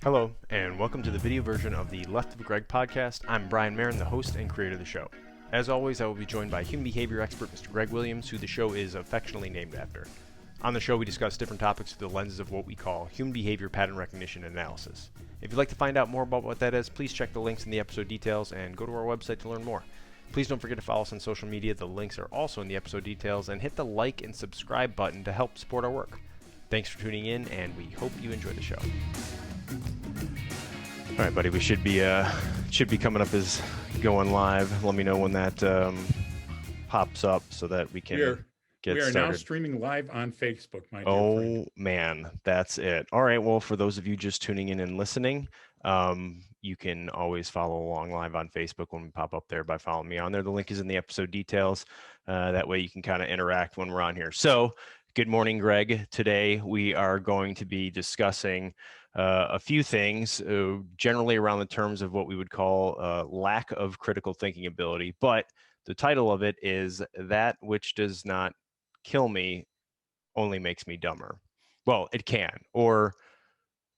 Hello, and welcome to the video version of the Left of Greg podcast. I'm Brian Marin, the host and creator of the show. As always, I will be joined by human behavior expert Mr. Greg Williams, who the show is affectionately named after. On the show, we discuss different topics through the lenses of what we call human behavior pattern recognition and analysis. If you'd like to find out more about what that is, please check the links in the episode details and go to our website to learn more. Please don't forget to follow us on social media. The links are also in the episode details, and hit the like and subscribe button to help support our work. Thanks for tuning in, and we hope you enjoy the show. All right, buddy, we should be coming up as going live. Let me know when that pops up so that we can get started. We are now streaming live on Facebook, my dear friend. Oh, man, that's it. All right, well, for those of you just tuning in and listening, you can always follow along live on Facebook when we pop up there by following me on there. The link is in the episode details. That way you can kind of interact when we're on here. So, good morning, Greg. Today we are going to be discussing a few things, generally around the terms of what we would call lack of critical thinking ability. But the title of it is "That Which Does Not Kill Me Only Makes Me Dumber." Well, it can, or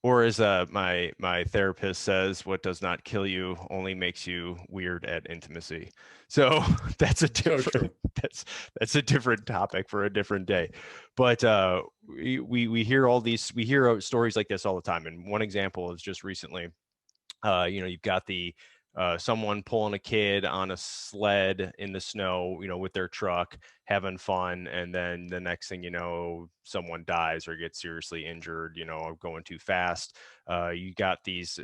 as my therapist says, "What does not kill you only makes you weird at intimacy." So that's a different that's a different topic for a different day. But we hear stories like this all the time. And one example is just recently, you've got the someone pulling a kid on a sled in the snow, with their truck, having fun, and then the next thing you know, someone dies or gets seriously injured, going too fast. You got these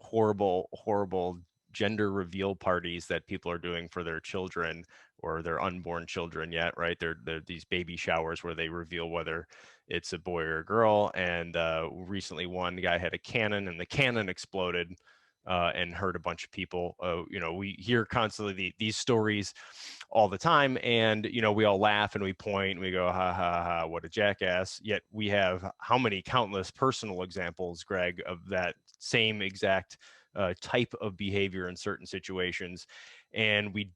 horrible gender reveal parties that people are doing for their children or their unborn children yet, right? They're these baby showers where they reveal whether it's a boy or a girl. And recently one guy had a cannon and the cannon exploded and hurt a bunch of people. We hear constantly these stories all the time, and we all laugh and we point and we go, ha ha ha, what a jackass. Yet we have how many countless personal examples, Greg, of that same exact type of behavior in certain situations, and we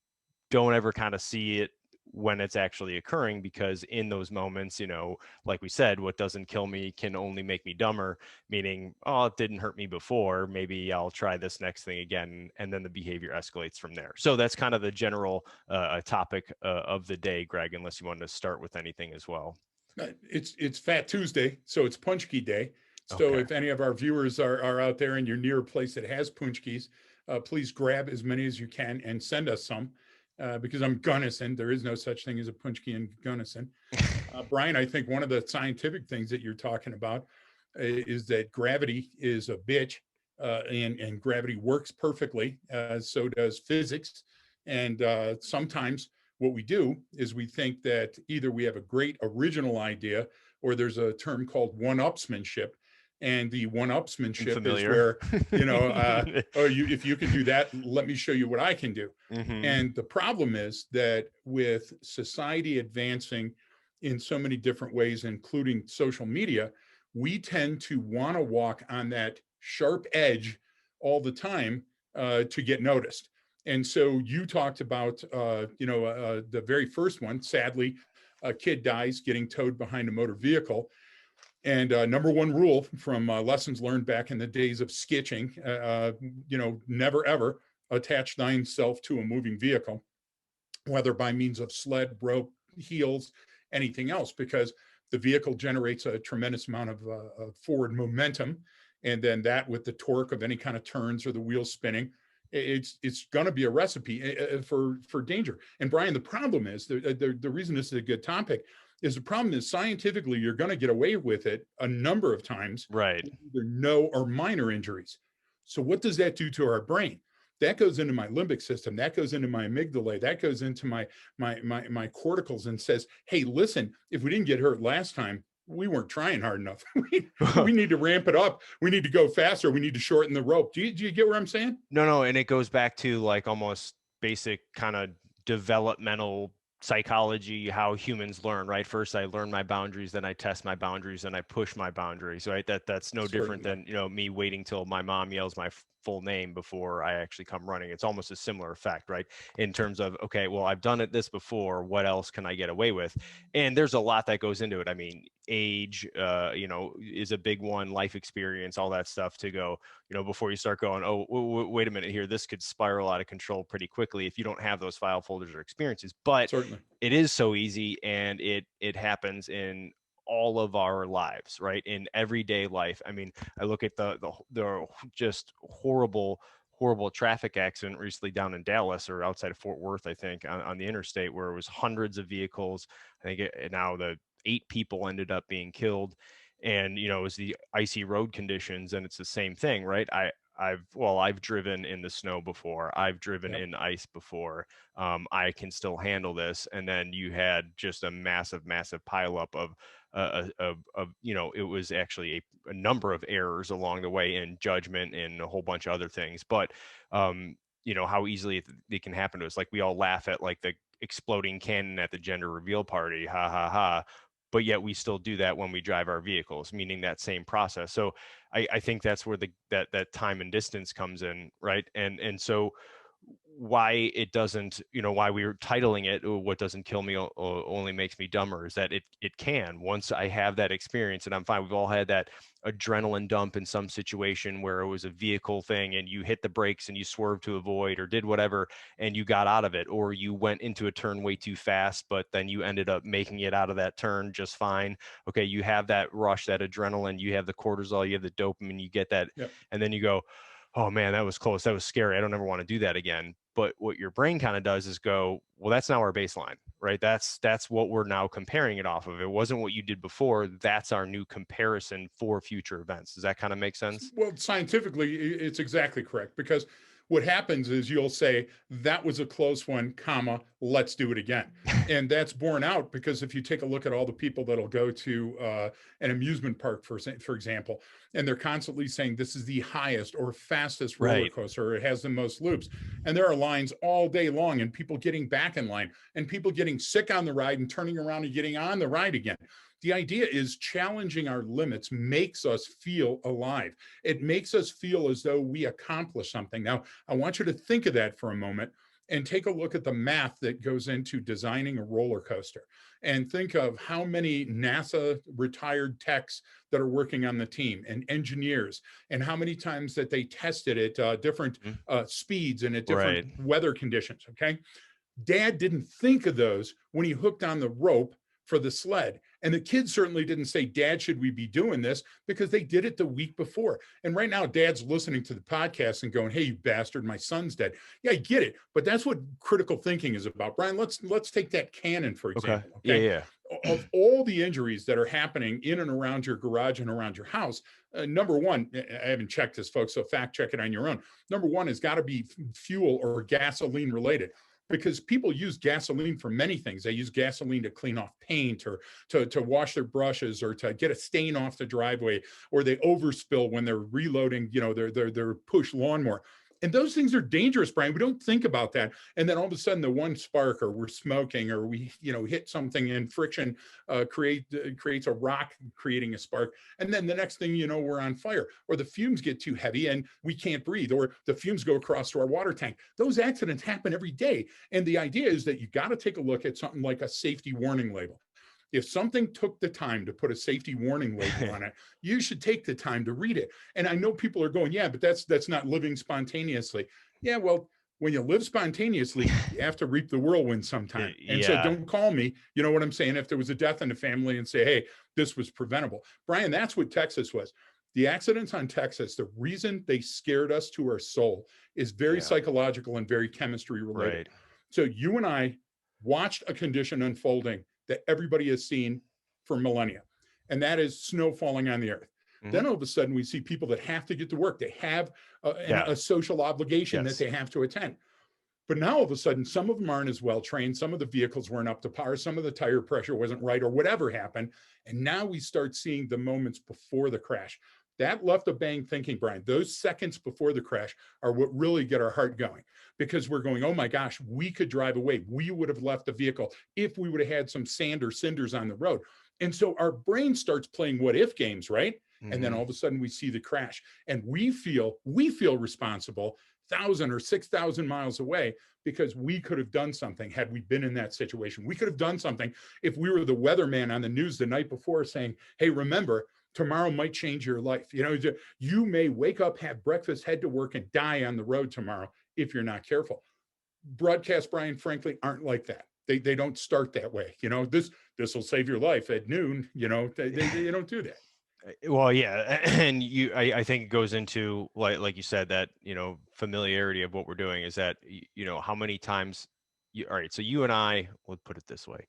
don't ever kind of see it when it's actually occurring, because in those moments, like we said, what doesn't kill me can only make me dumber, meaning, oh, it didn't hurt me before, maybe I'll try this next thing again, and then the behavior escalates from there. So that's kind of the general topic of the day, Greg, unless you wanted to start with anything as well. It's Fat Tuesday, so it's Punchki Day. So Okay. if any of our viewers are out there and you're near a place that has punchkis, please grab as many as you can and send us some. Because I'm Gunnison. There is no such thing as a punchki in Gunnison. Brian, I think one of the scientific things that you're talking about is that gravity is a bitch, and gravity works perfectly. So does physics. And sometimes what we do is we think that either we have a great original idea or there's a term called one-upsmanship. And the one-upsmanship is where, if you can do that, let me show you what I can do. Mm-hmm. And the problem is that with society advancing in so many different ways, including social media, we tend to want to walk on that sharp edge all the time to get noticed. And so you talked about, the very first one, sadly, a kid dies getting towed behind a motor vehicle. And number one rule from lessons learned back in the days of skitching, never ever attach thyself to a moving vehicle, whether by means of sled, rope, heels, anything else, because the vehicle generates a tremendous amount of forward momentum. And then that, with the torque of any kind of turns or the wheels spinning, it's going to be a recipe for danger. And Brian, the problem is, the reason this is a good topic is the problem is scientifically, you're going to get away with it a number of times, right? Either no or minor injuries. So what does that do to our brain? That goes into my limbic system. That goes into my amygdala. That goes into my corticals and says, hey, listen, if we didn't get hurt last time, we weren't trying hard enough. We need to ramp it up. We need to go faster. We need to shorten the rope. Do you get what I'm saying? No. And it goes back to like almost basic kind of developmental psychology, how humans learn, right? First I learn my boundaries, then I test my boundaries, then I push my boundaries, right? That's no different than me waiting till my mom yells my full name before I actually come running. It's almost a similar effect, right? In terms of, okay, well, I've done it this before. What else can I get away with? And there's a lot that goes into it. I mean, age, is a big one, life experience, all that stuff to go, before you start going, oh, wait a minute here, this could spiral out of control pretty quickly if you don't have those file folders or experiences. But Certainly. it is so easy, and it happens in all of our lives, right? In everyday life. I mean, I look at the just horrible traffic accident recently down in Dallas or outside of Fort Worth, I think, on the interstate, where it was hundreds of vehicles. I think now the 8 people ended up being killed, and it was the icy road conditions, and it's the same thing, right? I've driven in the snow before. I've driven Yep. in ice before. I can still handle this. And then you had just a massive pileup of it was actually a number of errors along the way in judgment and a whole bunch of other things. But how easily it can happen to us. Like, we all laugh at like the exploding cannon at the gender reveal party, ha ha ha. But yet we still do that when we drive our vehicles, meaning that same process. So I think that's where that time and distance comes in, right? And so why it doesn't, why we were titling it "What Doesn't Kill Me Only Makes Me Dumber" is that it can, once I have that experience and I'm fine. We've all had that adrenaline dump in some situation where it was a vehicle thing and you hit the brakes and you swerved to avoid or did whatever and you got out of it, or you went into a turn way too fast but then you ended up making it out of that turn just fine. Okay, you have that rush, that adrenaline, you have the cortisol, you have the dopamine, you get that. Yep. And then you go, oh man, that was close, that was scary, I don't ever want to do that again. But what your brain kind of does is go, well, that's now our baseline, right? That's what we're now comparing it off of. It wasn't what you did before. That's our new comparison for future events. Does that kind of make sense? Well, scientifically, it's exactly correct, because what happens is you'll say, that was a close one, comma, let's do it again. And that's borne out because if you take a look at all the people that'll go to an amusement park, for example, and they're constantly saying this is the highest or fastest roller Right. coaster, or it has the most loops. And there are lines all day long and people getting back in line and people getting sick on the ride and turning around and getting on the ride again. The idea is challenging our limits makes us feel alive. It makes us feel as though we accomplished something. Now, I want you to think of that for a moment and take a look at the math that goes into designing a roller coaster, and think of how many NASA retired techs that are working on the team and engineers, and how many times that they tested at different Mhm. speeds and at different Right. weather conditions. Okay. Dad didn't think of those when he hooked on the rope for the sled. And the kids certainly didn't say, Dad, should we be doing this? Because they did it the week before. And right now, Dad's listening to the podcast and going, hey, you bastard, my son's dead. Yeah, I get it. But that's what critical thinking is about. Brian, let's take that cannon, for Okay. example. Yeah. Okay. Yeah. Of all the injuries that are happening in and around your garage and around your house, number one, I haven't checked this, folks, so fact check it on your own. Number one has got to be fuel or gasoline related, because people use gasoline for many things. They use gasoline to clean off paint, or to wash their brushes, or to get a stain off the driveway, or they overspill when they're reloading, their push lawnmower. And those things are dangerous, Brian. We don't think about that. And then all of a sudden, the one spark, or we're smoking, or we, hit something, and friction creates a rock, creating a spark. And then the next thing you know, we're on fire, or the fumes get too heavy and we can't breathe, or the fumes go across to our water tank. Those accidents happen every day. And the idea is that you got to take a look at something like a safety warning label. If something took the time to put a safety warning label on it, you should take the time to read it. And I know people are going, yeah, but that's not living spontaneously. Yeah, well, when you live spontaneously, you have to reap the whirlwind sometime. And so Yeah. don't call me, you know what I'm saying, if there was a death in the family, and say, hey, this was preventable. Brian, that's what Texas was. The accidents on Texas, the reason they scared us to our soul is very Yeah. psychological and very chemistry related. Right. So you and I watched a condition unfolding that everybody has seen for millennia, and that is snow falling on the earth. Hmm. Then all of a sudden, we see people that have to get to work. They have Yeah. a social obligation that Yes. they have to attend. But now all of a sudden, some of them aren't as well trained. Some of the vehicles weren't up to par. Some of the tire pressure wasn't right, or whatever happened. And now we start seeing the moments before the crash. That left a bang thinking, Brian. Those seconds before the crash are what really get our heart going, because we're going, oh my gosh, we could drive away. We would have left the vehicle if we would have had some sand or cinders on the road. And so our brain starts playing what if games, right? And then all of a sudden we see the crash, and we feel responsible 1,000 or 6,000 miles away, because we could have done something had we been in that situation. We could have done something if we were the weatherman on the news the night before saying, hey, remember, tomorrow might change your life. You know, you may wake up, have breakfast, head to work, and die on the road tomorrow if you're not careful. Broadcast, Brian, frankly, aren't like that. They don't start that way. You know, this will save your life at noon. You know, they don't do that. Well, yeah, and I think it goes into like you said, that familiarity of what we're doing is that how many times all right, so you and I, we'll put it this way,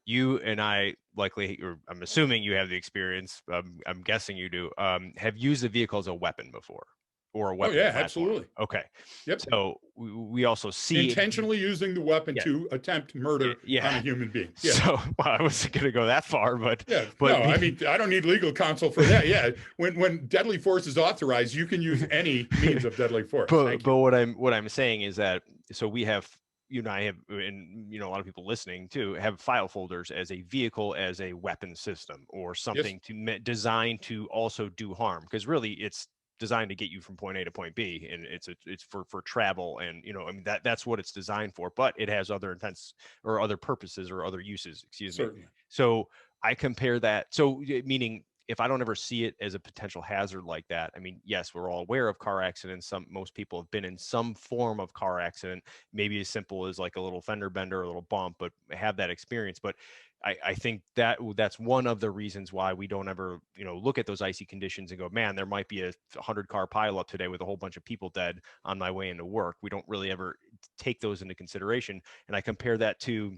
you and I likely, or I'm assuming you have the experience, I'm guessing you do, have used a vehicle as a weapon before, or a Oh weapon yeah, platform. absolutely. Okay. Yep. So we also see Intentionally using the weapon yeah, to attempt murder yeah. on a human being. Yeah. So well, I wasn't going to go that far, but Yeah, but no, I mean, I don't need legal counsel for that. Yeah, when deadly force is authorized, you can use any means of deadly force. but what I'm saying is that, so we have, you and I have, and a lot of people listening too, have file folders as a vehicle, as a weapon system, or something Yes. designed to also do harm, because really it's designed to get you from point A to point B, and it's for travel, and I mean that's what it's designed for, but it has other intents or other purposes or other uses, excuse me. Certainly. So I compare that, so meaning if I don't ever see it as a potential hazard like that, I mean, yes, we're all aware of car accidents. Most people have been in some form of car accident, maybe as simple as like a little fender bender, a little bump, but have that experience. But I think that's one of the reasons why we don't ever, look at those icy conditions and go, man, there might be a 100-car pileup today with a whole bunch of people dead on my way into work. We don't really ever take those into consideration. And I compare that to,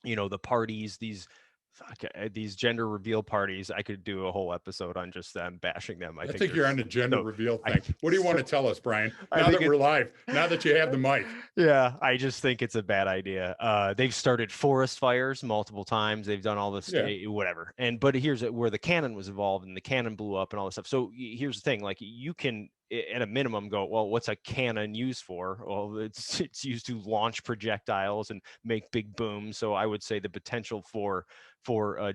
the parties, these gender reveal parties. I could do a whole episode on just them, bashing them. I think you're on the gender reveal thing. What do you want to tell us, Brian? Now that we're live, now that you have the mic. Yeah, I just think it's a bad idea. They've started forest fires multiple times. They've done all this, whatever. But here's where the cannon was involved, and the cannon blew up and all this stuff. So here's the thing: like, you can, at a minimum, go, well, what's a cannon used for? Well, it's used to launch projectiles and make big booms. So I would say the potential for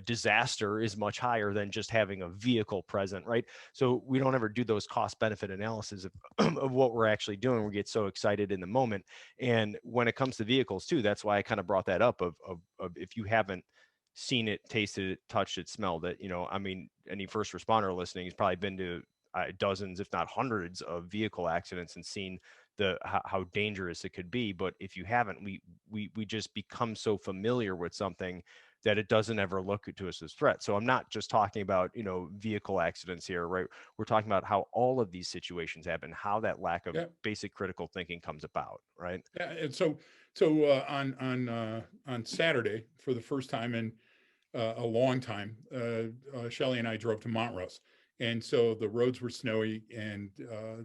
disaster is much higher than just having a vehicle present, right? So we don't ever do those cost benefit analysis of what we're actually doing. We get so excited in the moment. And when it comes to vehicles too, that's why I kind of brought that up of if you haven't seen it, tasted it, touched it, smelled it, I mean, any first responder listening has probably been to dozens, if not hundreds, of vehicle accidents and seen how dangerous it could be. But if you haven't, we just become so familiar with something that it doesn't ever look to us as threat. So I'm not just talking about, vehicle accidents here, right? We're talking about how all of these situations happen, how that lack of basic critical thinking comes about, right? Yeah, and so on Saturday, for the first time in a long time, Shelley and I drove to Montrose, and so the roads were snowy, and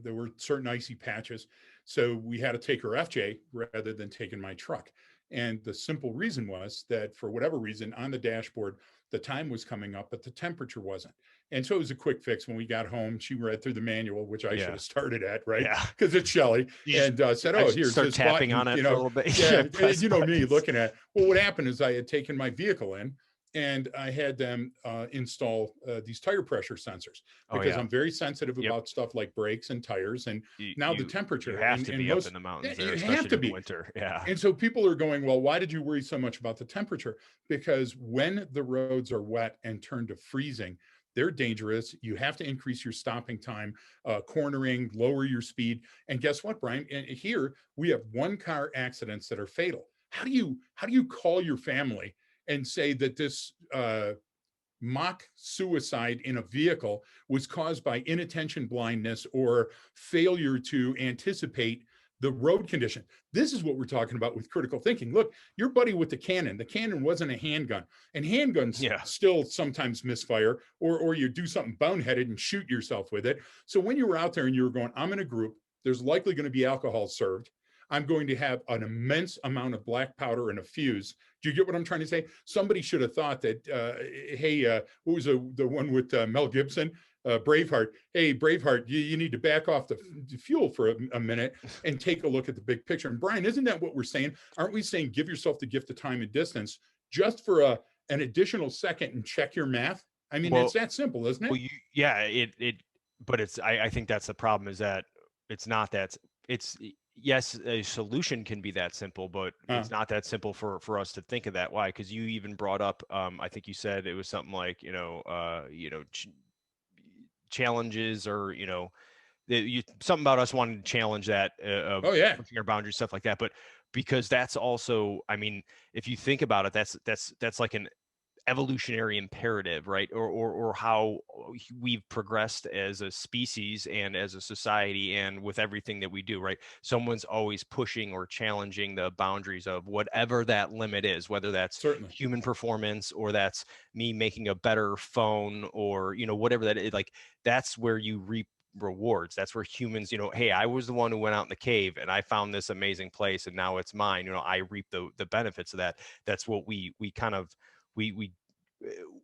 there were certain icy patches. So we had to take her FJ rather than taking my truck. And the simple reason was that, for whatever reason, on the dashboard, the time was coming up, but the temperature wasn't. And so it was a quick fix. When we got home, she read through the manual, which I should have started at, right? Yeah. Because it's Shelley, and said, "Oh, here's start this tapping button," on it for a little bit. Yeah, me, buttons. looking at. Well, what happened is I had taken my vehicle in, and I had them install these tire pressure sensors, because I'm very sensitive about stuff like brakes and tires, and now the temperature. You have to be up in the mountains there, especially in the winter. Yeah. And so people are going, well, why did you worry so much about the temperature? Because when the roads are wet and turn to freezing, they're dangerous. You have to increase your stopping time, cornering, lower your speed. And guess what, Brian? And here we have one-car accidents that are fatal. How do you call your family and say that this mock suicide in a vehicle was caused by inattention blindness or failure to anticipate the road condition? This is what we're talking about with critical thinking. Look, your buddy with the cannon wasn't a handgun, and handguns still sometimes misfire, or you do something boneheaded and shoot yourself with it. So when you were out there and you were going, I'm in a group, there's likely going to be alcohol served, I'm going to have an immense amount of black powder and a fuse. Do you get what I'm trying to say? Somebody should have thought that, what was the one with Mel Gibson? Braveheart. Hey, Braveheart, you need to back off the fuel for a minute and take a look at the big picture. And Brian, isn't that what we're saying? Aren't we saying give yourself the gift of time and distance just for an additional second and check your math? I mean, it's Well, that simple, isn't it? yeah, but I think that's the problem is that it's not that, it's, yes, a solution can be that simple, but Uh, it's not that simple for us to think of that. Why? Because you even brought up, I think you said it was something like, challenges, or, something about us wanting to challenge that, oh yeah, pushing our boundaries, stuff like that. But because that's also, I mean, if you think about it, that's like an evolutionary imperative, right? Or how we've progressed as a species and as a society and with everything that we do, right? Someone's always pushing or challenging the boundaries of whatever that limit is, whether that's certainly. human performance or that's me making a better phone, or, whatever that is. Like, that's where you reap rewards. That's where humans, hey, I was the one who went out in the cave and I found this amazing place and now it's mine. I reap the benefits of that. That's what we kind of, we we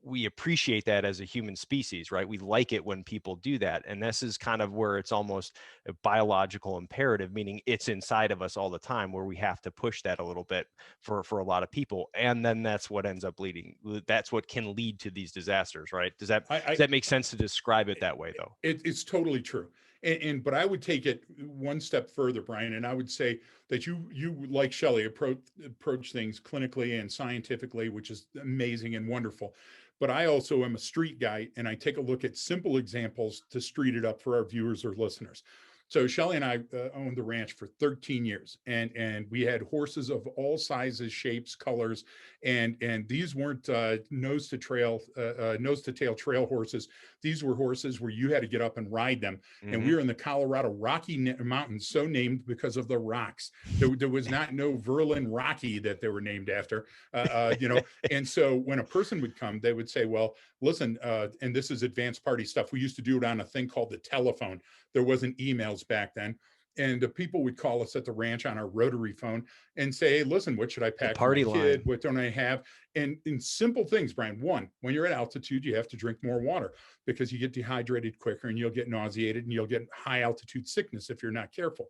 we appreciate that as a human species, right? We like it when people do that. And this is kind of where it's almost a biological imperative, meaning it's inside of us all the time, where we have to push that a little bit for a lot of people. And then that's what ends up leading. That's what can lead to these disasters, right? Does that I, does I that make sense to describe it that way though? it's totally true. And but I would take it one step further, Brian, and I would say that you like Shelley approach things clinically and scientifically, which is amazing and wonderful. But I also am a street guy, and I take a look at simple examples to street it up for our viewers or listeners. So Shelley and I owned the ranch for 13 years, and we had horses of all sizes, shapes, colors, and these weren't nose to tail trail horses. These were horses where you had to get up and ride them. And Mm-hmm. we were in the Colorado Rocky Mountains, so named because of the rocks. There was not no Verlin Rocky that they were named after, And so when a person would come, they would say, well, listen, and this is advanced party stuff. We used to do it on a thing called the telephone. There wasn't emails back then. And the people would call us at the ranch on our rotary phone and say, hey, listen, what should I The pack for my party kid? line. What don't I have? And in simple things, Brian, one, when you're at altitude, you have to drink more water because you get dehydrated quicker and you'll get nauseated and you'll get high altitude sickness if you're not careful.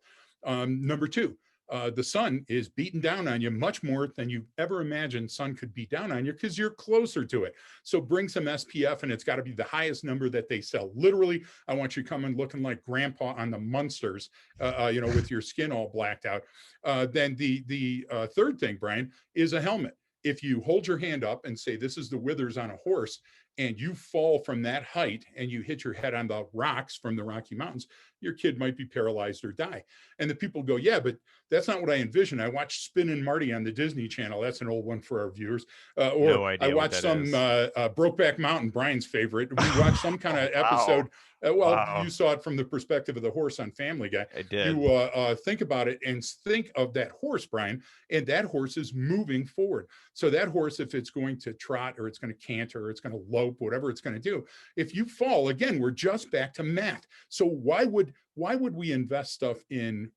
Number two, the sun is beating down on you much more than you ever imagined sun could beat down on you because you're closer to it. So bring some SPF, and it's got to be the highest number that they sell. Literally, I want you coming looking like grandpa on the Munsters, with your skin all blacked out. Then the third thing, Brian, is a helmet. If you hold your hand up and say, this is the withers on a horse, and you fall from that height and you hit your head on the rocks from the Rocky Mountains, your kid might be paralyzed or die. And the people go, yeah, but that's not what I envision. I watched Spin and Marty on the Disney Channel. That's an old one for our viewers. Or No I idea what watched that some is. Brokeback Mountain, Brian's favorite. We watched some kind of Wow. episode. Well, Wow. you saw it from the perspective of the horse on Family Guy. I did. You think about it and think of that horse, Brian, and that horse is moving forward. So that horse, if it's going to trot or it's going to canter or it's going to lope, whatever it's going to do, if you fall, again, we're just back to math. So why would we invest stuff in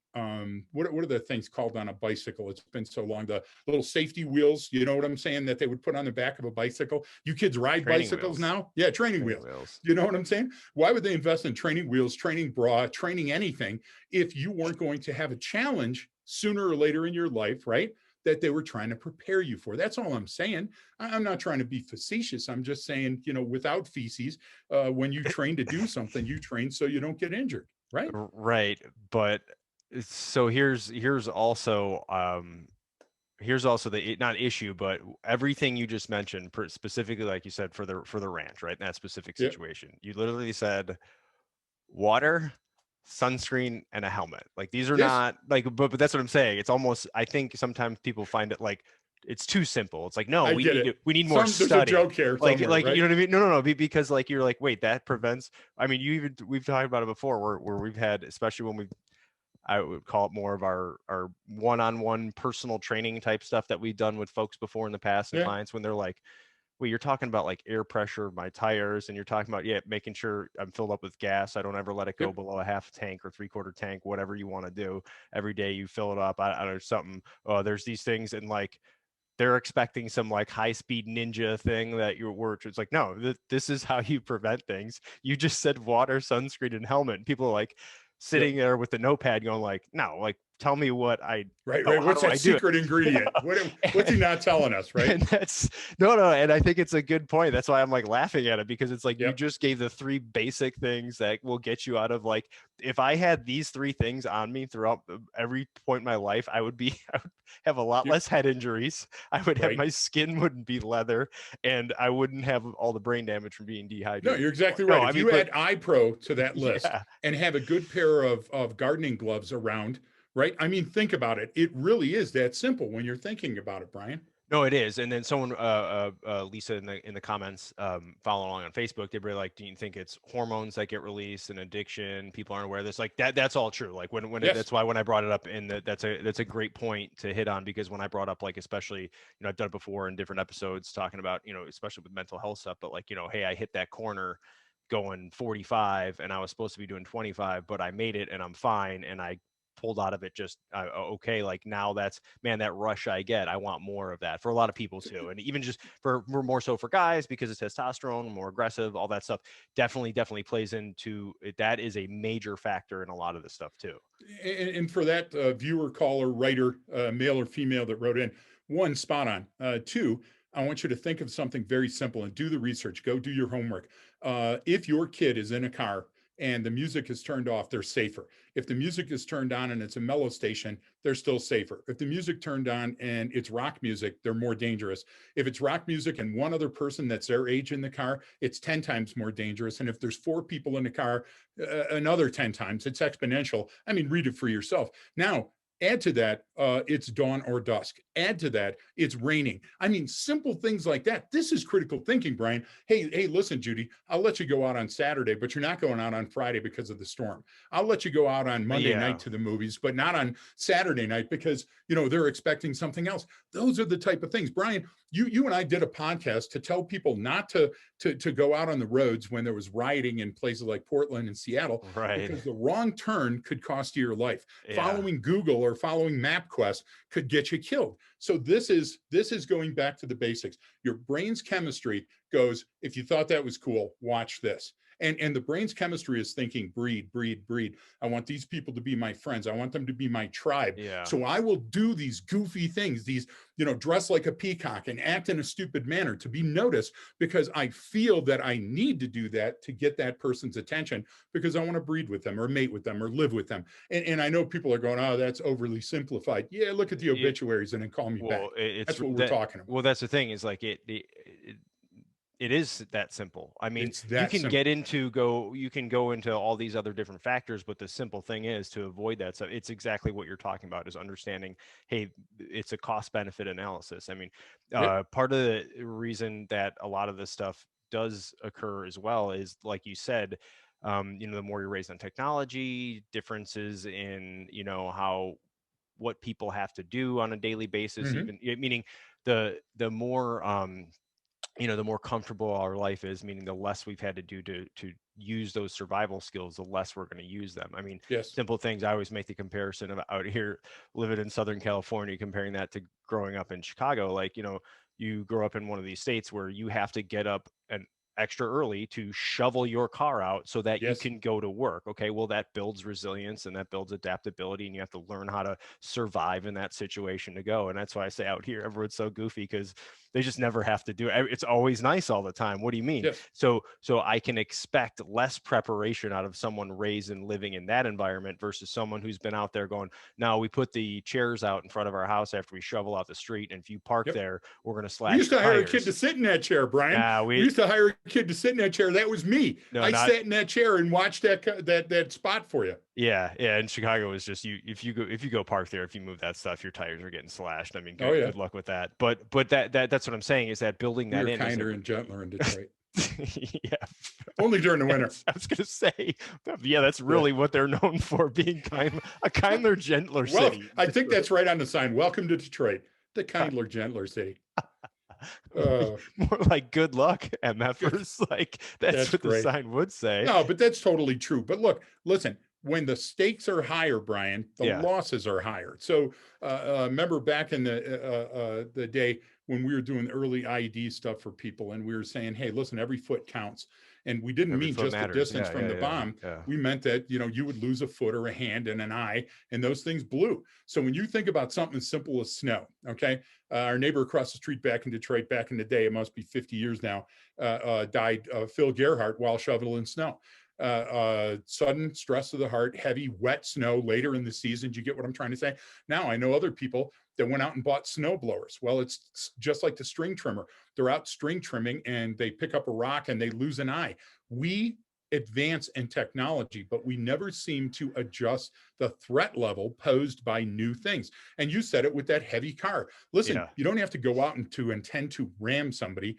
what are the things called on a bicycle? It's been so long. The little safety wheels, you know what I'm saying, that they would put on the back of a bicycle. You kids ride Training bicycles wheels. now? Yeah, training Training wheels. wheels. You know what I'm saying? Why would they invest in training wheels, training bra, training anything if you weren't going to have a challenge sooner or later in your life, right? That they were trying to prepare you for. That's all I'm saying. I'm not trying to be facetious. I'm just saying, without feces, when you train to do something, you train so you don't get injured, right? Right. But so here's also the not issue, but everything you just mentioned, specifically like you said for the ranch, right? In that specific Yeah. situation, you literally said water, sunscreen, and a helmet. Like, these are Yes, not like, but that's what I'm saying. It's almost, I think sometimes people find it like it's too simple. It's like, no, I we get need it. more There's a study. joke here Like, somewhere, you right? know what I mean? No, because like you're like, wait, that prevents. I mean, we've talked about it before, where we've had, especially when I would call it more of our one-on-one personal training type stuff that we've done with folks before in the past and Yeah. clients, when they're like, well, you're talking about like air pressure, my tires, and you're talking about, yeah, making sure I'm filled up with gas. I don't ever let it go Yep. below a half tank or three-quarter tank, whatever you want to do. Every day you fill it up. I don't know, something. There's these things, and like they're expecting some like high-speed ninja thing that you're work. It's like, no, this is how you prevent things. You just said water, sunscreen, and helmet. And people are like Yep. sitting there with the notepad going like, no, like tell me what Right. how What's do that I do secret ingredient? What's he it? not telling us? Right. And that's no, and I think it's a good point. That's why I'm like laughing at it, because it's like you Yep. just gave the three basic things that will get you out of, like, if I had these three things on me throughout every point in my life, I would I would have a lot Yep. less head injuries. I would have, Right. my skin wouldn't be leather, and I wouldn't have all the brain damage from being No, dehydrated you're anymore. exactly No, right. I If mean, you but add iPro to that list yeah. and have a good pair of gardening gloves around, right? I mean, think about it. It really is that simple when you're thinking about it, Brian. No, it is. And then someone, Lisa in the comments, following along on Facebook, they were like, "Do you think it's hormones that get released and addiction? People aren't aware of this." Like that. That's all true. Like Yes. that's why when I brought it up, that's a great point to hit on, because when I brought up, like, especially, I've done it before in different episodes talking about, especially with mental health stuff, but like, hey, I hit that corner going 45 and I was supposed to be doing 25, but I made it and I'm fine, and I pulled out of it just okay. Like, now that's, man, that rush I get, I want more of that, for a lot of people too, and even just for more so for guys, because it's testosterone, more aggressive, all that stuff definitely plays into it. That is a major factor in a lot of this stuff too. And for that viewer, caller, writer, male or female that wrote in, one, spot on. Two, I want you to think of something very simple and do the research. Go do your homework. If your kid is in a car and the music is turned off, they're safer. If the music is turned on and it's a mellow station, they're still safer. If the music turned on and it's rock music, they're more dangerous. If it's rock music and one other person that's their age in the car, it's 10 times more dangerous. And if there's four people in the car, another 10 times. It's exponential. I mean, read it for yourself. Now, add to that, it's dawn or dusk. Add to that, it's raining. I mean, simple things like that. This is critical thinking, Brian. Hey, listen, Judy, I'll let you go out on Saturday, but you're not going out on Friday because of the storm. I'll let you go out on Monday Yeah. night to the movies, but not on Saturday night because, they're expecting something else. Those are the type of things. Brian, you and I did a podcast to tell people not to go out on the roads when there was rioting in places like Portland and Seattle, Right. because the wrong turn could cost you your life. Yeah. Following Google or following MapQuest could get you killed. So this is going back to the basics. Your brain's chemistry goes, if you thought that was cool, watch this. And the brain's chemistry is thinking, breed, breed, breed. I want these people to be my friends. I want them to be my tribe. Yeah. So I will do these goofy things, these, dress like a peacock and act in a stupid manner to be noticed, because I feel that I need to do that to get that person's attention, because I want to breed with them or mate with them or live with them. And I know people are going, oh, that's overly simplified. Yeah, look at the obituaries and then call me back. Well, it's That's what we're that. talking about. Well, that's the thing, is like it is that simple. I mean, It's that simple. you can go into all these other different factors, but the simple thing is to avoid that stuff. It's exactly what you're talking about, is understanding, hey, it's a cost benefit analysis. I mean, Yep. part of the reason that a lot of this stuff does occur as well is, like you said, the more you're raised on technology, differences in, how, what people have to do on a daily basis, Mm-hmm. even meaning the more the more comfortable our life is, meaning the less we've had to do to use those survival skills, the less we're going to use them. I mean, Yes. simple things. I always make the comparison of out here living in Southern California, comparing that to growing up in Chicago. Like, you grow up in one of these states where you have to get up and extra early to shovel your car out so that you Yes. can go to work. Okay, well, that builds resilience and that builds adaptability, and you have to learn how to survive in that situation to go. And that's why I say out here everyone's so goofy, because they just never have to do it. It's always nice all the time. What do you mean? Yes. So I can expect less preparation out of someone raised and living in that environment versus someone who's been out there going, no, we put the chairs out in front of our house after we shovel out the street, and if you park Yep. there, we're going to We slash used your to hire a kid to tires. sit in that chair, Brian. Yeah, We used to hire a kid to sit in that chair. That was me. no, I not sat in that chair and watched that spot for you. yeah. In Chicago is just, you if you go park there, if you move that stuff, your tires are getting slashed. I mean, Oh yeah. good luck with that. But that's what I'm saying, is that building We that were in is kinder and gentler in Detroit. yeah. Only during the winter. I was gonna say, yeah, that's Yeah. really what they're known for, being a kinder, gentler Well, city. I think that's right on the sign. Welcome to Detroit, the kinder, gentler city. More like good luck, MFers. Like that's That's what the great. sign would say. No, but that's totally true. But look, listen, when the stakes are higher, Brian, the Yeah. losses are higher. So remember back in the day when we were doing early IED stuff for people, and we were saying, hey, listen, every foot counts. And we didn't Every mean foot just the matters. distance Yeah, from yeah, the yeah, bomb. yeah. We meant that, you would lose a foot or a hand and an eye, and those things blew. So when you think about something as simple as snow, okay, our neighbor across the street back in Detroit, back in the day, it must be 50 years now, died, Phil Gerhardt, while shoveling snow. Sudden stress of the heart, heavy, wet snow later in the season. Do you get what I'm trying to say? Now, I know other people that went out and bought snow blowers. Well, it's just like the string trimmer. They're out string trimming and they pick up a rock and they lose an eye. We advance in technology, but we never seem to adjust the threat level posed by new things. And you said it with that heavy car. Listen, Yeah. you don't have to go out and to intend to ram somebody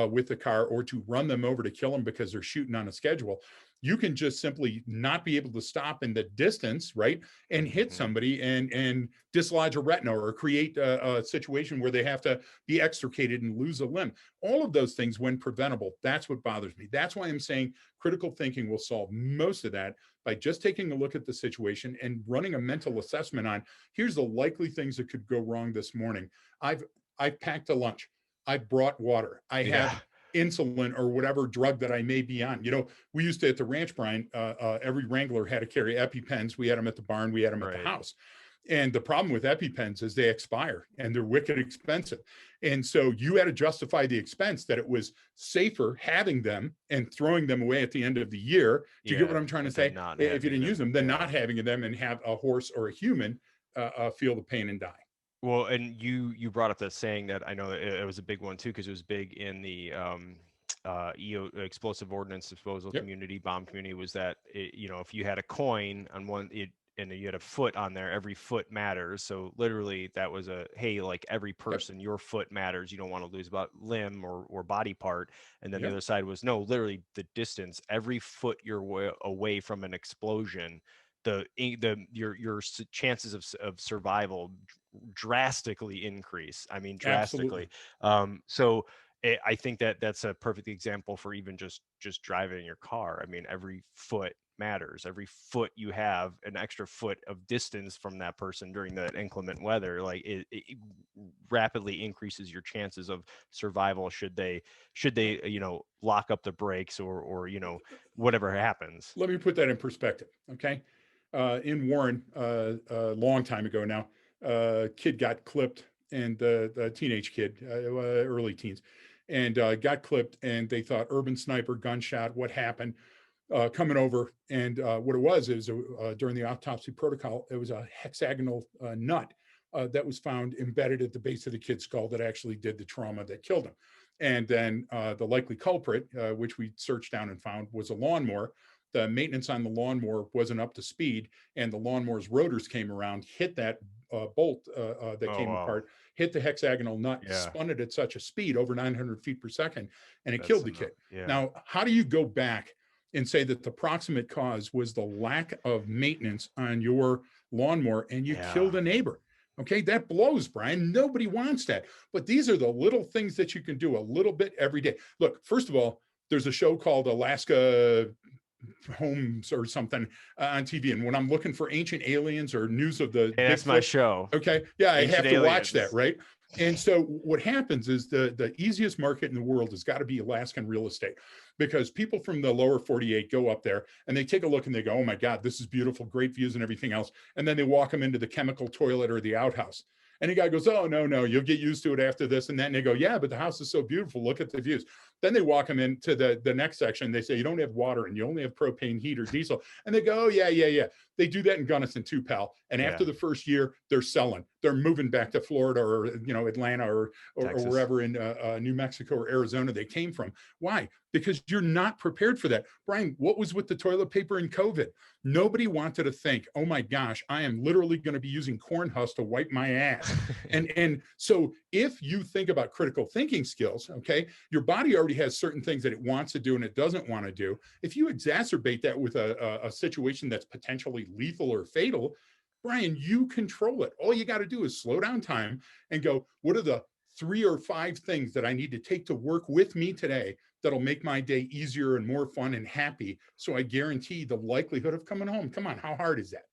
with the car or to run them over to kill them because they're shooting on a schedule. You can just simply not be able to stop in the distance, right, and hit Mhm. somebody and dislodge a retina or create a situation where they have to be extricated and lose a limb. All of those things, when preventable, that's what bothers me. That's why I'm saying critical thinking will solve most of that by just taking a look at the situation and running a mental assessment on, here's the likely things that could go wrong this morning. I've I've packed a lunch. I've brought water. I have Yeah. insulin or whatever drug that I may be on. We used to, at the ranch, Brian, every wrangler had to carry EpiPens. We had them at the barn. We had them at the Right. house. And the problem with EpiPens is they expire and they're wicked expensive. And so you had to justify the expense that it was safer having them and throwing them away at the end of the year. Do you get what Yeah. I'm trying to And then say? not If you having didn't use them. them, then Yeah. not having them and have a horse or a human feel the pain and die. Well, and you brought up that saying that I know it was a big one too, because it was big in the explosive ordnance disposal Yep. community, bomb community, was that if you had a coin on one, and you had a foot on there, every foot matters. So literally, that was hey, like every Yep. person, your foot matters. You don't want to lose about limb or body part. And then the Yep. other side was no, literally the distance, every foot you're away from an explosion, your chances of survival drastically increase. I mean, Absolutely. drastically. So I think that that's a perfect example for even just driving your car. I mean, every foot matters. Every foot you have, an extra foot of distance from that person during that inclement weather, like it rapidly increases your chances of survival should they lock up the brakes or whatever happens. Let me put that in perspective. Okay. In Warren, a long time ago now, kid got clipped, and the teenage kid, early teens, and got clipped, and they thought urban sniper, gunshot. What happened? Coming over, and what it was is during the autopsy protocol, it was a hexagonal nut that was found embedded at the base of the kid's skull that actually did the trauma that killed him. And then the likely culprit, which we searched down and found, was a lawnmower. The maintenance on the lawnmower wasn't up to speed, and the lawnmower's rotors came around, hit that bolt that Oh came wow. apart, hit the hexagonal nut, Yeah, spun it at such a speed, over 900 feet per second, and it that's killed the enough. kid. Yeah. Now, how do you go back and say that the proximate cause was the lack of maintenance on your lawnmower and you Yeah. killed a neighbor? Okay, that blows, Brian. Nobody wants that. But these are the little things that you can do a little bit every day. Look, first of all, there's a show called Alaska Homes or something on TV. And when I'm looking for ancient aliens or news of the Hey, that's my Bigfoot, show. okay, yeah, I Ancient have to watch that, Aliens. right? And so what happens is the easiest market in the world has got to be Alaskan real estate, because people from the lower 48 go up there and they take a look and they go, oh my God, this is beautiful, great views and everything else. And then they walk them into the chemical toilet or the outhouse. And the guy goes, oh, no, no, you'll get used to it after this and that. And they go, yeah, but the house is so beautiful. Look at the views. Then they walk them into the next section. They say, you don't have water and you only have propane, heat, or diesel. And they go, oh, yeah, yeah, yeah. They do that in Gunnison too, pal. And Yeah. after the first year, they're selling. They're moving back to Florida or Atlanta or Texas. wherever in New Mexico or Arizona they came from. Why? Because you're not prepared for that. Brian, what was with the toilet paper in COVID? Nobody wanted to think, oh my gosh, I am literally going to be using corn husk to wipe my ass. And so if you think about critical thinking skills, okay, your body already has certain things that it wants to do and it doesn't want to do. If you exacerbate that with a situation that's potentially lethal or fatal, Brian, you control it. All you got to do is slow down time and go, what are the 3 or 5 things that I need to take to work with me today that'll make my day easier and more fun and happy? So I guarantee the likelihood of coming home. Come on, how hard is that?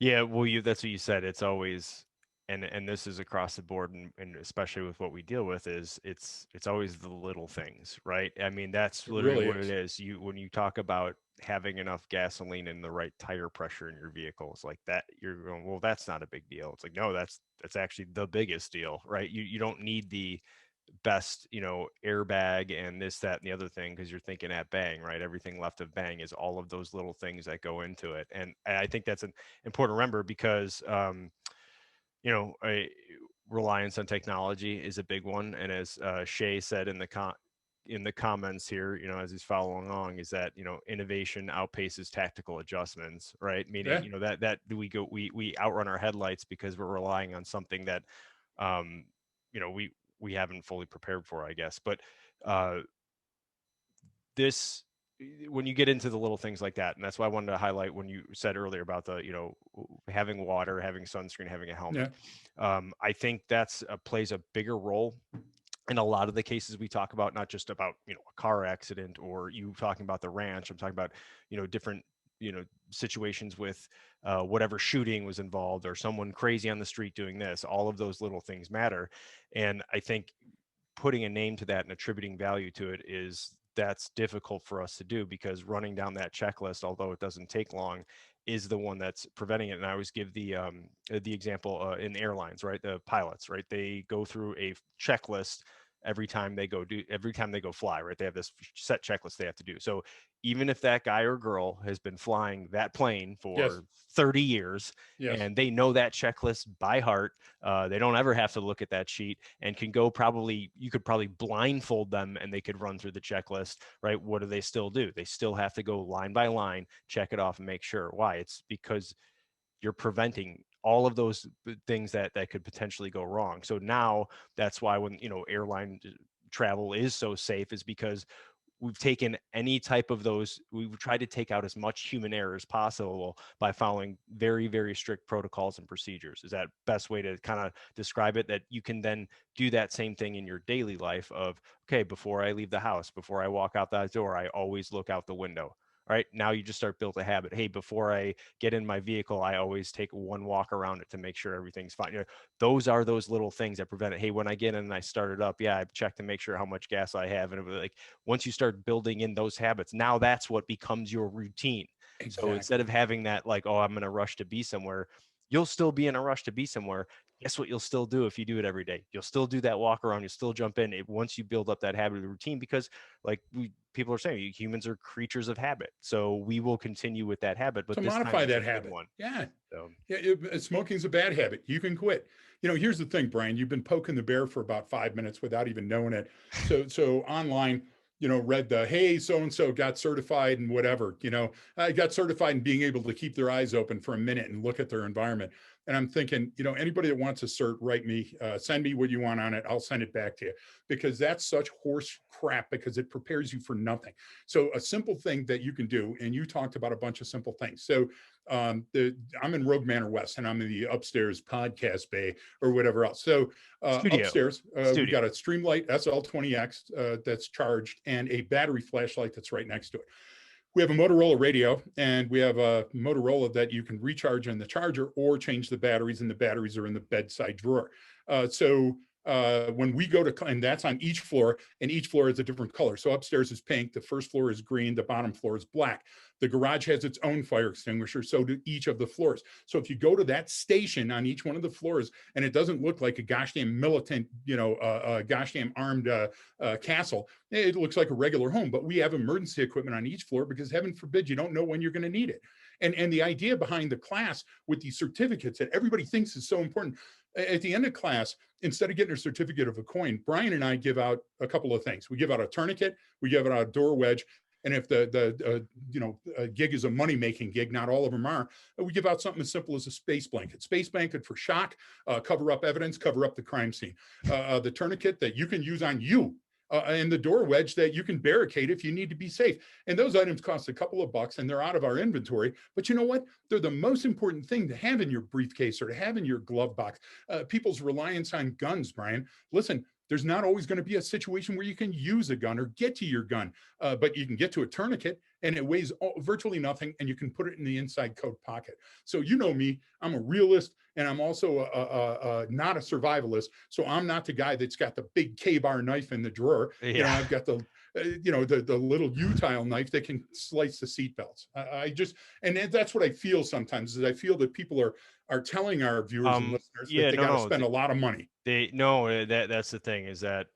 Yeah, well, that's what you said. It's always and this is across the board, and especially with what we deal with, is it's always the little things, right? I mean, that's It literally really what it is. is. You when you talk about having enough gasoline and the right tire pressure in your vehicle, it's like that, you're going, well, that's not a big deal. It's like, no, that's actually the biggest deal, right? You don't need the best, airbag and this, that, and the other thing, because you're thinking at bang, right? Everything left of bang is all of those little things that go into it. And I think that's an important to remember, because a reliance on technology is a big one. And as Shay said in the comments here, as he's following along, is that innovation outpaces tactical adjustments, right? Meaning, Yeah. that we outrun our headlights because we're relying on something that um, we haven't fully prepared for, I guess. But uh, this when you get into the little things like that, and that's why I wanted to highlight when you said earlier about the having water, having sunscreen, having a helmet. Yeah. I think that's plays a bigger role in a lot of the cases we talk about, not just about a car accident or you talking about the ranch. I'm talking about different situations with whatever shooting was involved, or someone crazy on the street doing this. All of those little things matter, and I think putting a name to that and attributing value to it, that's difficult for us to do, because running down that checklist, although it doesn't take long, is the one that's preventing it. And I always give the example in airlines, right? The pilots, right? They go through a checklist every time they go fly, right? They have this set checklist they have to do. So even if that guy or girl has been flying that plane Yes. for 30 years Yes. and they know that checklist by heart, they don't ever have to look at that sheet, and can go, probably you could probably blindfold them and they could run through the checklist, right? What do they still do? They still have to go line by line, check it off, and make sure. Why? It's because you're preventing all of those things that could potentially go wrong. So now that's why when airline travel is so safe, is because we've taken any type of those, we've tried to take out as much human error as possible by following very, very strict protocols and procedures. Is that best way to kind of describe it? That you can then do that same thing in your daily life of, okay, before I leave the house, before I walk out that door, I always look out the window. All right, now you just start build a habit. Hey, before I get in my vehicle, I always take one walk around it to make sure everything's fine. Those are those little things that prevent it. Hey, when I get in and I start it up, yeah, I check to make sure how much gas I have, and it was like, once you start building in those habits, now that's what becomes your routine. So instead Exactly. of having that, like, oh, I'm in a rush to be somewhere, you'll still be in a rush to be somewhere. Guess what you'll still do if you do it every day? You'll still do that walk around. You'll still jump in once you build up that habit of the routine, because like people are saying, humans are creatures of habit. So we will continue with that habit, but To this time modify it's that a good habit. one. Yeah. So Yeah, smoking's a bad habit. You can quit. Here's the thing, Brian. You've been poking the bear for about 5 minutes without even knowing it. So online, read the hey, so and so got certified and whatever. I got certified in being able to keep their eyes open for a minute and look at their environment. And I'm thinking, anybody that wants a cert, write me, send me what you want on it. I'll send it back to you, because that's such horse crap, because it prepares you for nothing. So a simple thing that you can do, and you talked about a bunch of simple things. So I'm in Rogue Manor West, and I'm in the upstairs podcast bay or whatever else. So studio, upstairs, we studio. got a Streamlight SL20X that's charged, and a battery flashlight that's right next to it. We have a Motorola radio, and we have a Motorola that you can recharge in the charger or change the batteries, and the batteries are in the bedside drawer. So when we go to, and that's on each floor, and each floor is a different color. So upstairs is pink, the first floor is green, the bottom floor is black. The garage has its own fire extinguisher, so do each of the floors. So if you go to that station on each one of the floors, and it doesn't look like a gosh damn militant, gosh damn armed castle, it looks like a regular home. But we have emergency equipment on each floor, because heaven forbid, you don't know when you're going to need it. And the idea behind the class with these certificates that everybody thinks is so important, at the end of class, instead of getting a certificate of a coin, Brian and I give out a couple of things. We give out a tourniquet, we give out a door wedge, and if the gig is a money making gig, not all of them are, we give out something as simple as a space blanket. Space blanket for shock, cover up evidence, cover up the crime scene. The tourniquet that you can use on you. And the door wedge that you can barricade if you need to be safe. And those items cost a couple of bucks, and they're out of our inventory. But you know what? They're the most important thing to have in your briefcase or to have in your glove box. People's reliance on guns, Brian. Listen, There's not always going to be a situation where you can use a gun or get to your gun, but you can get to a tourniquet and it weighs virtually nothing and you can put it in the inside coat pocket. So you know me, I'm a realist and I'm also not a survivalist. So I'm not the guy that's got the big K-bar knife in the drawer. You know, Yeah. I've got the the little U-tile knife that can slice the seatbelts. I just, and that's what I feel sometimes, is I feel that people are telling our viewers and listeners that Yeah, they no, got to no. spend a lot of money. They no, that's the thing, is that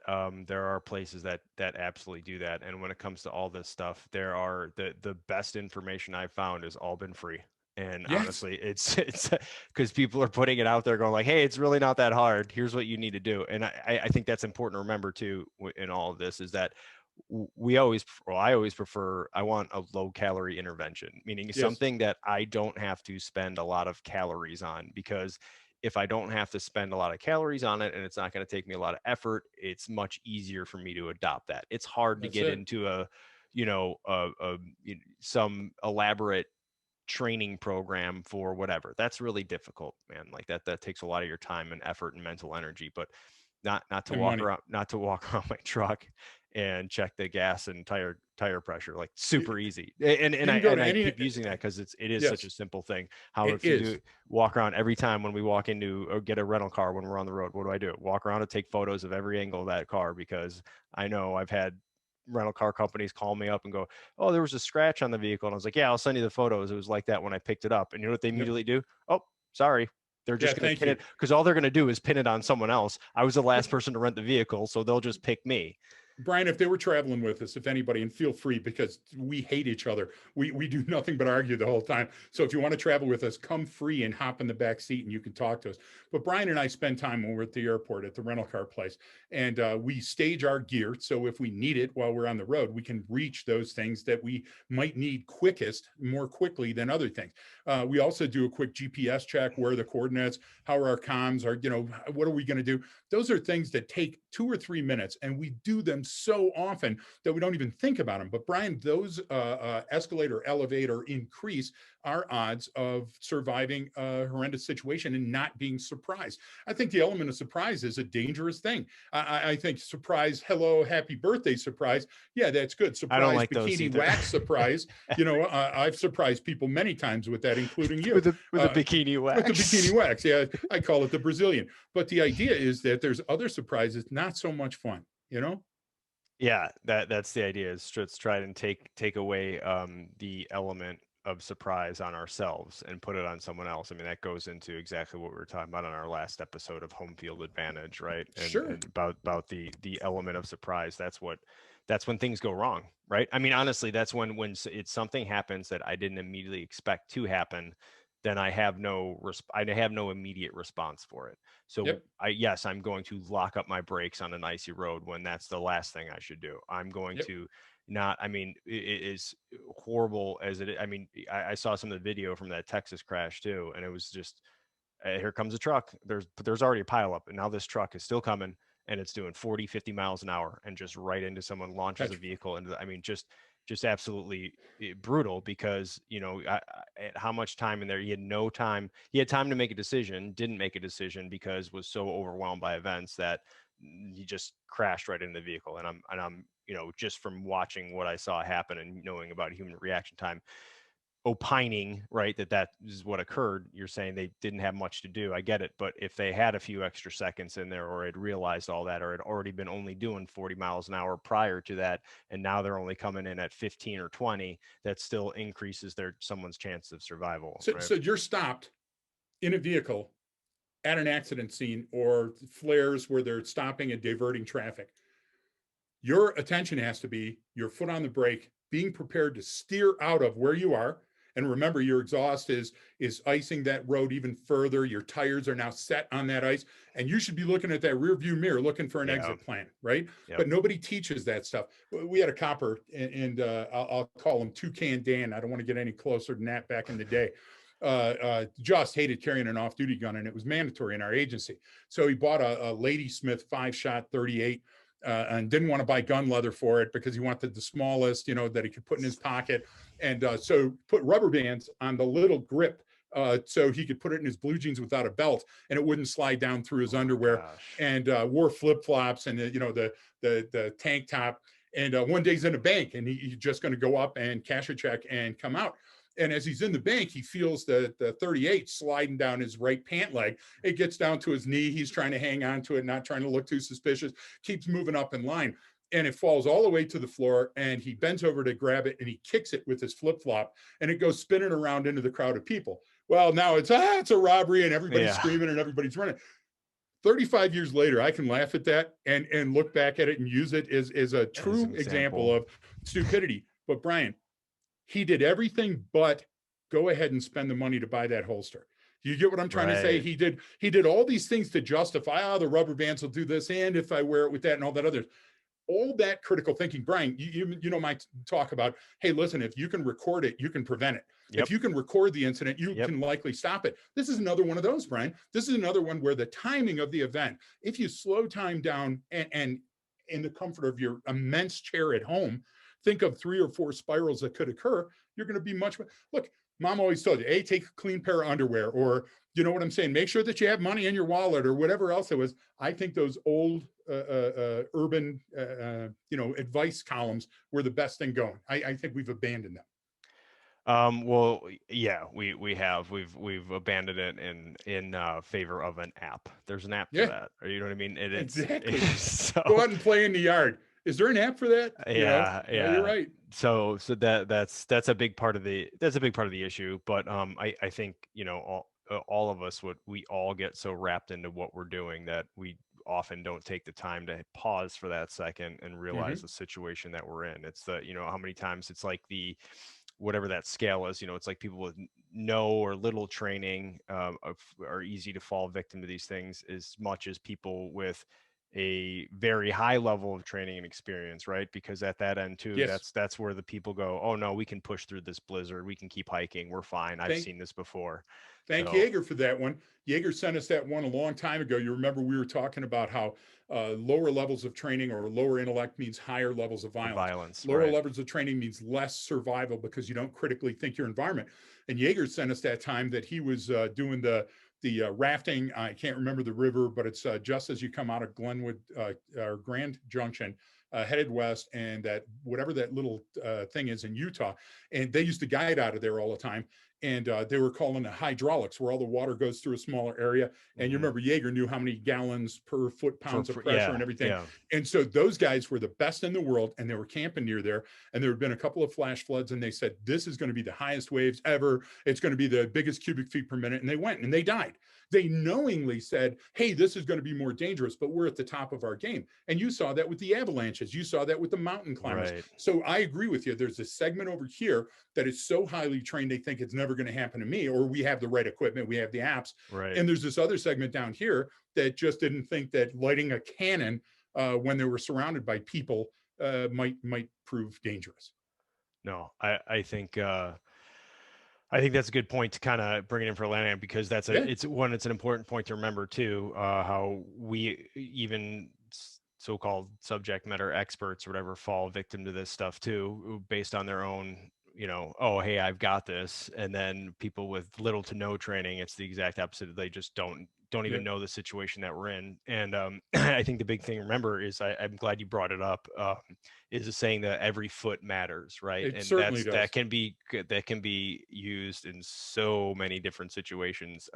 there are places that absolutely do that. And when it comes to all this stuff, there are the best information I've found has all been free. And Yes, honestly, it's because people are putting it out there going like, hey, it's really not that hard. Here's what you need to do. And I think that's important to remember too in all of this, is that I always prefer, I want a low calorie intervention, meaning yes, something that I don't have to spend a lot of calories on, because if I don't have to spend a lot of calories on it and it's not going to take me a lot of effort, it's much easier for me to adopt that. It's hard to that's get it. into some elaborate training program for whatever. That's really difficult, man. Like that takes a lot of your time and effort and mental energy. But not to And walk money. around, not to walk around my truck and check the gas and tire pressure, like super easy. And You I can go and to I any, keep using that because it is such yes, a simple thing. How it if you is. do walk around every time when we walk into or get a rental car when we're on the road, what do? Walk around and take photos of every angle of that car, because I know I've had rental car companies call me up and go, oh, there was a scratch on the vehicle. And I was like, yeah, I'll send you the photos. It was like that when I picked it up. And you know what they Yep. immediately do? Oh, sorry. They're Yeah, just going to thank pin you. it, because all they're going to do is pin it on someone else. I was the Yeah. last person to rent the vehicle, so they'll just pick me. Brian, if they were traveling with us, if anybody, and feel free, because we hate each other. We do nothing but argue the whole time. So if you want to travel with us, come free and hop in the back seat and you can talk to us. But Brian and I spend time when we're at the airport at the rental car place, and we stage our gear. So if we need it while we're on the road, we can reach those things that we might need more quickly than other things. We also do a quick GPS check. Where are the coordinates? How are our comms? What are we going to do? Those are things that take 2 or 3 minutes, and we do them so often that we don't even think about them. But Brian, those escalate or elevate or increase our odds of surviving a horrendous situation and not being surprised. I think the element of surprise is a dangerous thing. I think surprise, hello, happy birthday surprise. Yeah, that's good. I don't Surprise, like those bikini either. wax surprise. I've surprised people many times with that, including you. With a bikini With the bikini wax. wax. Yeah, I call it the Brazilian. But the idea is that there's other surprises, not so much fun, you know? Yeah, that's the idea, is to try and take away the element of surprise on ourselves and put it on someone else. I mean, that goes into exactly what we were talking about on our last episode of home field advantage, right? Sure. And about the element of surprise. That's when things go wrong, right? I mean, honestly, that's when it's something happens that I didn't immediately expect to happen, then I have no immediate response for it. So Yep. yes, I'm going to lock up my brakes on an icy road when that's the last thing I should do. I'm going Yep. to not, I mean, it is horrible as it is. I mean, I saw some of the video from that Texas crash too, and it was just, here comes a truck. There's already a pileup, and now this truck is still coming, and it's doing 40, 50 miles an hour, and just right into someone, launches a Petrified. vehicle into I mean, just absolutely brutal, because at how much time in there, he had no time. He had time to make a decision, didn't make a decision because was so overwhelmed by events that he just crashed right into the vehicle. And I'm just from watching what I saw happen and knowing about human reaction time, opining, right, that is what occurred. You're saying they didn't have much to do. I get it. But if they had a few extra seconds in there, or had realized all that, or had already been only doing 40 miles an hour prior to that, and now they're only coming in at 15 or 20, that still increases someone's chance of survival, So, right? so you're stopped in a vehicle at an accident scene or flares where they're stopping and diverting traffic. Your attention has to be your foot on the brake, being prepared to steer out of where you are. And remember, your exhaust is icing that road even further. Your tires are now set on that ice, and you should be looking at that rear view mirror, looking for an Yeah. exit plan, right? Yep. But nobody teaches that stuff. We had a copper, and I'll call him Toucan Dan. I don't want to get any closer than that. Back in the day, just hated carrying an off-duty gun, and it was mandatory in our agency. So he bought a Ladysmith 5-shot 38, and didn't want to buy gun leather for it because he wanted the smallest, that he could put in his pocket. And so put rubber bands on the little grip so he could put it in his blue jeans without a belt and it wouldn't slide down through his Oh my underwear, gosh. and wore flip flops and the tank top. And one day he's in a bank and he's just going to go up and cash a check and come out. And as he's in the bank, he feels the 38 sliding down his right pant leg. It gets down to his knee. He's trying to hang on to it, not trying to look too suspicious, keeps moving up in line. And it falls all the way to the floor. And he bends over to grab it and he kicks it with his flip flop and it goes spinning around into the crowd of people. Well, now it's a robbery and everybody's Yeah. screaming and everybody's running. 35 years later, I can laugh at that and look back at it and use it as a As an true example example. of stupidity. But Brian, he did everything but go ahead and spend the money to buy that holster. You get what I'm trying to say? Right. He did all these things to justify, the rubber bands will do this, and if I wear it with that and all that other, all that critical thinking. Brian, you know my talk about, hey, listen, if you can record it, you can prevent it. Yep. If you can record the incident, you Yep. can likely stop it. This is another one of those, Brian. This is another one where the timing of the event, if you slow time down and in the comfort of your immense chair at home, think of 3 or 4 spirals that could occur, you're going to be much. Look, mom always told you, hey, take a clean pair of underwear, or you know what I'm saying, make sure that you have money in your wallet or whatever else it was. I think those old urban advice columns were the best thing going. I think we've abandoned them. Well, yeah, we have we've abandoned it in favor of an app. There's an app for Yeah, that. Or you know what I mean? exactly. It's so Go out and play in the yard. Is there an app for that? yeah, Yeah, you're yeah. right. So that's a big part of the issue. But I think all of us would we all get so wrapped into what we're doing that we often don't take the time to pause for that second and realize Mm-hmm. the situation that we're in. It's the how many times it's like the whatever that scale is, it's like people with no or little training are easy to fall victim to these things as much as people with a very high level of training and experience, right? Because at that end too, Yes. that's where the people go, oh no, we can push through this blizzard, we can keep hiking, we're fine, I've Thank seen this before. Thank So Jaeger for that one. Jaeger sent us that one a long time ago. You remember we were talking about how lower levels of training or lower intellect means higher levels of violence. violence, Lower right? levels of training means less survival because you don't critically think your environment. And Jaeger sent us that time that he was doing the rafting. I can't remember the river, but it's just as you come out of Glenwood or Grand Junction, headed west, and that whatever that little thing is in Utah. And they used to guide out of there all the time. And they were calling it hydraulics, where all the water goes through a smaller area. And you Hmm. remember Jaeger knew how many gallons per foot pounds of pressure and Yeah, everything. yeah, And so those guys were the best in the world, and they were camping near there. And there had been a couple of flash floods, and they said, this is going to be the highest waves ever. It's going to be the biggest cubic feet per minute. And they went and they died. They knowingly said, hey, this is going to be more dangerous, but we're at the top of our game. And you saw that with the avalanches. You saw that with the mountain climbers. right, So I agree with you. There's a segment over here that is so highly trained, they think it's never going to happen to me, or we have the right equipment, we have the apps. right. And there's this other segment down here that just didn't think that lighting a cannon when they were surrounded by people might prove dangerous. No, I think that's a good point to kind of bring it in for landing because Yeah, it's an important point to remember too, how we even so-called subject matter experts or whatever fall victim to this stuff too, based on their own, oh, hey, I've got this. And then people with little to no training, it's the exact opposite. They just don't yeah, even know the situation that we're in. And I think the big thing, remember, is I'm glad you brought it up, is the saying that every foot matters, right? it And certainly that does. can be used in so many different situations.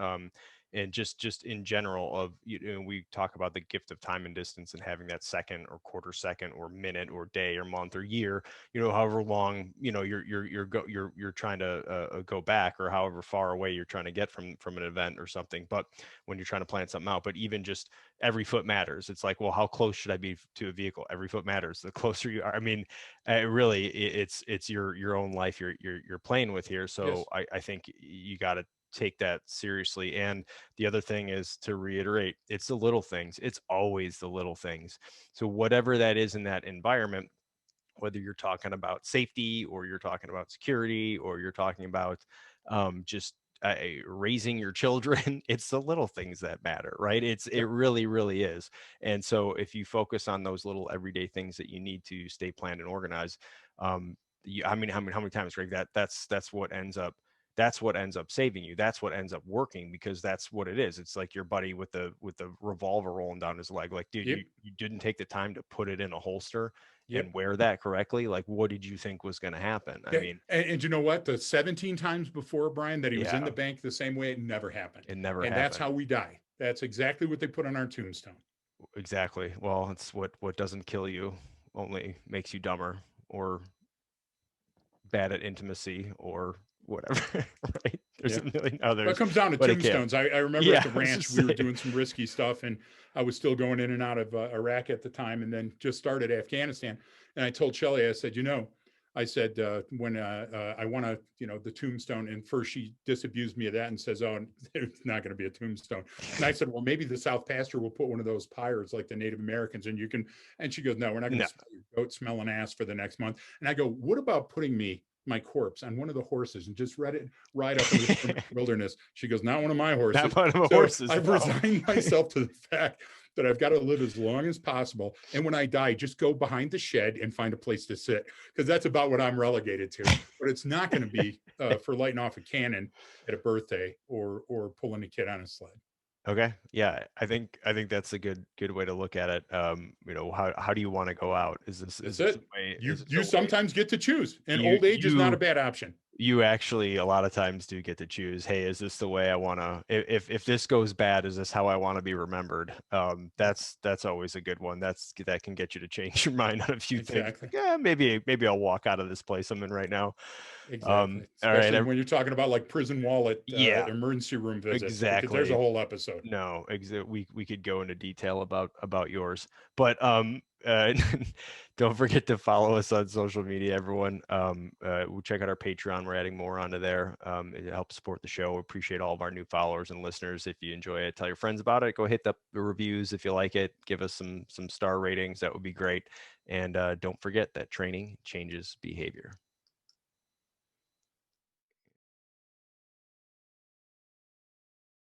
And just in general of we talk about the gift of time and distance and having that second or quarter second or minute or day or month or year, however long you're trying to go back, or however far away you're trying to get from an event or something. But when you're trying to plan something out, but even just every foot matters. It's like, well, how close should I be to a vehicle? Every foot matters. The closer you are, I mean, really, it's your own life you're playing with here. So Yes. I think you got to take that seriously. And the other thing is to reiterate, it's the little things. It's always the little things. So whatever that is in that environment, whether you're talking about safety or you're talking about security or you're talking about just raising your children, it's the little things that matter, right? It Yep. really, really is. And so if you focus on those little everyday things that you need to stay planned and organized, how many times, Greg, that's what ends up that's what ends up saving you. That's what ends up working, because that's what it is. It's like your buddy with the revolver rolling down his leg. Like, dude, Yep. you didn't take the time to put it in a holster Yep. and wear that correctly. Like, what did you think was going to happen? I mean, And you know what? The 17 times before, Brian, that he was in yeah, the bank the same way, it never happened. it never And that's happened. how we die. That's exactly what they put on our tombstone. Exactly. Well, it's what doesn't kill you only makes you dumber, or bad at intimacy, or whatever. Right? There's Yeah. a million Well, it others, comes down to but it can't. tombstones. I remember at Yeah, the I was ranch, just we were saying. doing some risky stuff, and I was still going in and out of Iraq at the time, and then just started Afghanistan. And I told Shelly, I said, I said, when I want to, the tombstone. And first she disabused me of that and says, oh, it's not going to be a tombstone. And I said, well, maybe the South Pasture will put one of those pyres like the Native Americans, and you can. And she goes, no, we're not going No. to smell your goat smelling ass for the next month. And I go, what about putting my corpse on one of the horses and just ride up into the wilderness? She goes, not one of my horses. Not one of my So horses. I've No. resigned myself to the fact that I've got to live as long as possible. And when I die, just go behind the shed and find a place to sit, because that's about what I'm relegated to. But it's not going to be for lighting off a cannon at a birthday, or pulling a kid on a sled. Okay. Yeah, I think that's a good way to look at it. How do you want to go out? Is That's this a it. way? Is this You a way sometimes get to choose, and you old age is not a you bad option. you actually a lot of times do get to choose, hey, is this the way I want to, if this goes bad, is this how I want to be remembered? That's always a good one. That can get you to change your mind on a few things. Exactly. Like, yeah, maybe I'll walk out of this place I'm in right now. Exactly. All right. Especially when you're talking about like prison wallet Yeah, emergency room visits, because there's a exactly. whole episode. No, we could go into detail about yours, but don't forget to follow us on social media, everyone. We'll check out our Patreon. We're adding more onto there. It helps support the show. We appreciate all of our new followers and listeners. If you enjoy it, tell your friends about it. Go hit the reviews if you like it. Give us some star ratings. That would be great. And don't forget that training changes behavior.